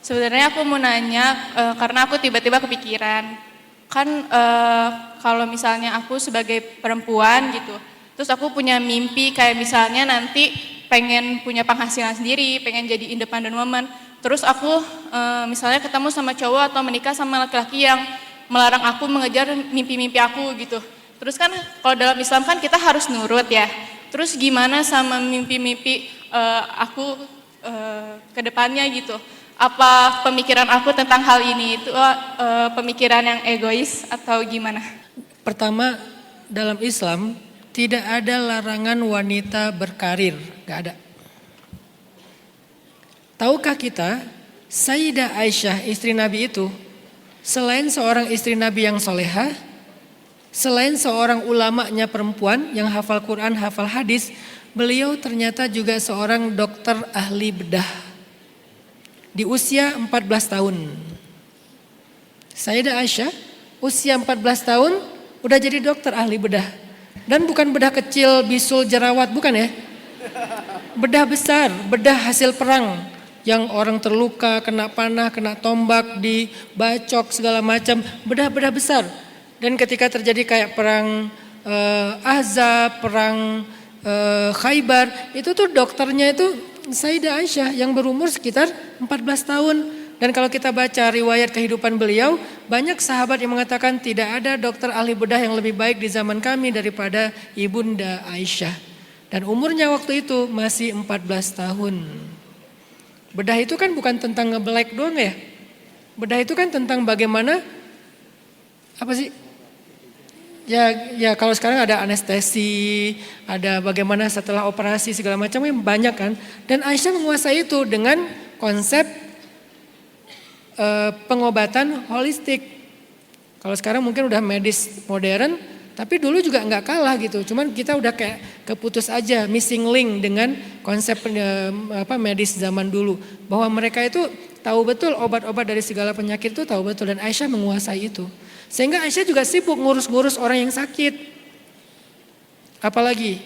Sebenarnya aku mau nanya karena aku tiba-tiba kepikiran. Kan kalau misalnya aku sebagai perempuan gitu, terus aku punya mimpi kayak misalnya nanti pengen punya penghasilan sendiri, pengen jadi independent woman. Terus aku misalnya ketemu sama cowok atau menikah sama laki-laki yang melarang aku mengejar mimpi-mimpi aku gitu. Terus kan kalau dalam Islam kan kita harus nurut ya. Terus gimana sama mimpi-mimpi aku ke depannya gitu? Apa pemikiran aku tentang hal ini itu pemikiran yang egois atau gimana? Pertama, dalam Islam tidak ada larangan wanita berkarir, gak ada. Tahukah kita, Sayyidah Aisyah istri Nabi itu, selain seorang istri Nabi yang solehah, selain seorang ulamanya perempuan yang hafal Quran, hafal hadis, beliau ternyata juga seorang dokter ahli bedah. Di usia 14 tahun. Sayyidah Aisyah usia 14 tahun udah jadi dokter ahli bedah. Dan bukan bedah kecil, bisul, jerawat, bukan ya. Bedah besar, bedah hasil perang. Yang orang terluka, kena panah, kena tombak, dibacok segala macam. Bedah-bedah besar. Dan ketika terjadi kayak perang Ahzab, perang Khaybar, itu tuh dokternya itu Sayyidah Aisyah yang berumur sekitar 14 tahun. Dan kalau kita baca riwayat kehidupan beliau, banyak sahabat yang mengatakan tidak ada dokter ahli bedah yang lebih baik di zaman kami daripada Ibunda Aisyah. Dan umurnya waktu itu masih 14 tahun. Bedah itu kan bukan tentang ngebelek doang ya. Bedah itu kan tentang bagaimana, apa sih? Ya kalau sekarang ada anestesi, ada bagaimana setelah operasi segala macam banyak kan. Dan Aisyah menguasai itu dengan konsep pengobatan holistik. Kalau sekarang mungkin udah medis modern, tapi dulu juga nggak kalah gitu. Cuman kita udah kayak keputus aja, missing link dengan konsep medis zaman dulu. Bahwa mereka itu tahu betul obat-obat dari segala penyakit itu tahu betul, dan Aisyah menguasai itu. Sehingga Aisyah juga sibuk ngurus-ngurus orang yang sakit. Apalagi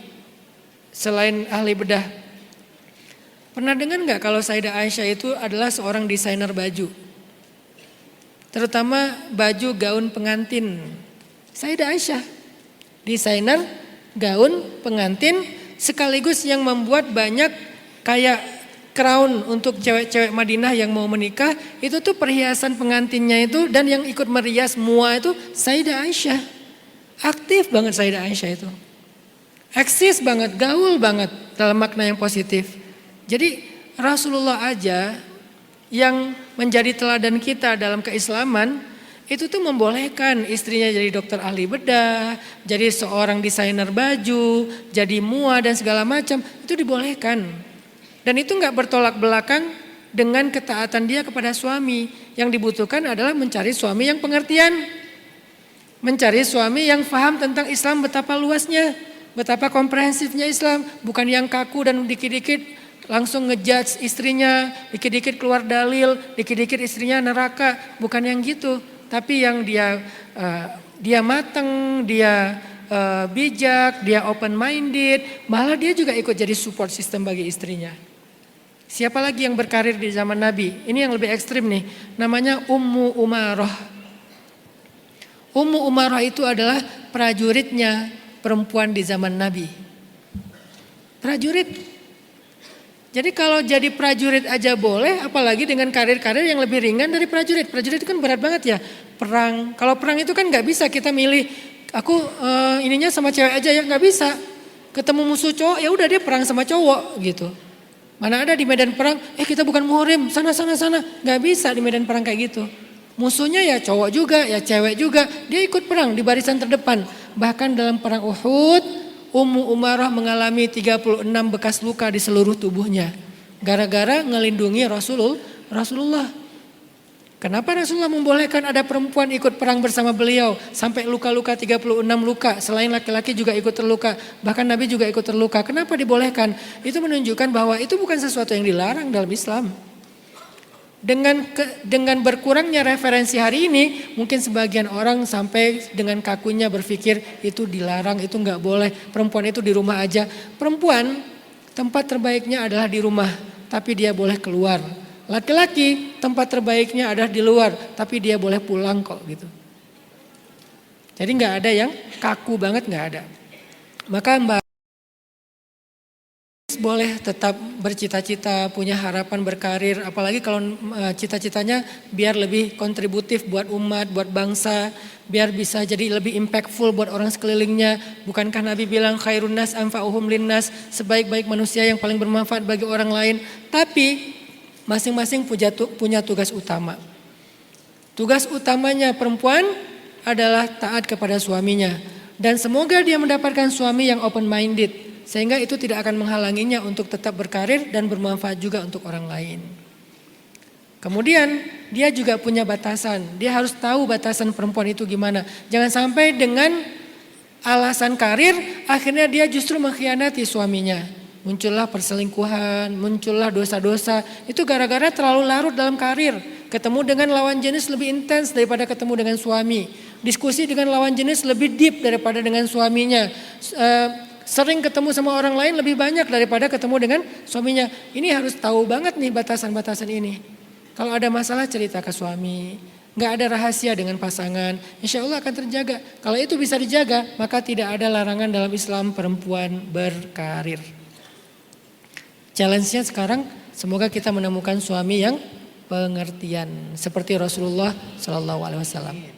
selain ahli bedah. Pernah dengar nggak kalau Sayyidah Aisyah itu adalah seorang desainer baju? Terutama baju gaun pengantin. Sayyidah Aisyah, desainer gaun pengantin sekaligus yang membuat banyak kayak crown untuk cewek-cewek Madinah yang mau menikah, itu tuh perhiasan pengantinnya itu, dan yang ikut merias semua itu Sayyidah Aisyah. Aktif banget Sayyidah Aisyah itu. Eksis banget, gaul banget dalam makna yang positif. Jadi Rasulullah aja yang menjadi teladan kita dalam keislaman, itu tuh membolehkan istrinya jadi dokter ahli bedah, jadi seorang desainer baju, jadi mua dan segala macam, itu dibolehkan. Dan itu nggak bertolak belakang dengan ketaatan dia kepada suami. Yang dibutuhkan adalah mencari suami yang pengertian. Mencari suami yang paham tentang Islam betapa luasnya, betapa komprehensifnya Islam. Bukan yang kaku dan dikit-dikit langsung ngejudge istrinya, dikit-dikit keluar dalil, dikit-dikit istrinya neraka. Bukan yang gitu, tapi yang dia mateng, dia bijak, dia open minded. Malah dia juga ikut jadi support system bagi istrinya. Siapa lagi yang berkarir di zaman Nabi? Ini yang lebih ekstrim nih. Namanya Ummu Umarah. Ummu Umarah itu adalah prajuritnya perempuan di zaman Nabi. Prajurit. Jadi kalau jadi prajurit aja boleh, apalagi dengan karir-karir yang lebih ringan dari prajurit. Prajurit itu kan berat banget ya. Perang. Kalau perang itu kan gak bisa kita milih. Aku ininya sama cewek aja ya, gak bisa. Ketemu musuh cowok, ya udah dia perang sama cowok gitu. Mana ada di medan perang, kita bukan muhrim, sana. Gak bisa di medan perang kayak gitu. Musuhnya ya cowok juga, ya cewek juga. Dia ikut perang di barisan terdepan. Bahkan dalam perang Uhud, Ummu Umarah mengalami 36 bekas luka di seluruh tubuhnya. Gara-gara ngelindungi Rasulullah. Kenapa Rasulullah membolehkan ada perempuan ikut perang bersama beliau sampai luka-luka 36 luka, selain laki-laki juga ikut terluka, bahkan Nabi juga ikut terluka. Kenapa dibolehkan? Itu menunjukkan bahwa itu bukan sesuatu yang dilarang dalam Islam. Dengan berkurangnya referensi hari ini, mungkin sebagian orang sampai dengan kakunya berpikir itu dilarang, itu nggak boleh, perempuan itu di rumah aja. Perempuan tempat terbaiknya adalah di rumah, tapi dia boleh keluar. Laki-laki tempat terbaiknya ada di luar, tapi dia boleh pulang kok gitu. Jadi nggak ada yang kaku banget, nggak ada. Maka Mbak boleh tetap bercita-cita, punya harapan berkarir, apalagi kalau cita-citanya biar lebih kontributif buat umat, buat bangsa, biar bisa jadi lebih impactful buat orang sekelilingnya. Bukankah Nabi bilang khairun nas anfa'uhum linnas, sebaik-baik manusia yang paling bermanfaat bagi orang lain. Tapi masing-masing punya tugas utama. Tugas utamanya perempuan adalah taat kepada suaminya. Dan semoga dia mendapatkan suami yang open minded, sehingga itu tidak akan menghalanginya untuk tetap berkarir dan bermanfaat juga untuk orang lain. Kemudian dia juga punya batasan. Dia harus tahu batasan perempuan itu gimana. Jangan sampai dengan alasan karir akhirnya dia justru mengkhianati suaminya. Muncullah perselingkuhan, muncullah dosa-dosa. Itu gara-gara terlalu larut dalam karir. Ketemu dengan lawan jenis lebih intens daripada ketemu dengan suami. Diskusi dengan lawan jenis lebih deep daripada dengan suaminya. Sering ketemu sama orang lain lebih banyak daripada ketemu dengan suaminya. Ini harus tahu banget nih batasan-batasan ini. Kalau ada masalah cerita ke suami. Nggak ada rahasia dengan pasangan. Insya Allah akan terjaga. Kalau itu bisa dijaga, maka tidak ada larangan dalam Islam perempuan berkarir. Challenge-nya sekarang semoga kita menemukan suami yang pengertian. Seperti Rasulullah SAW.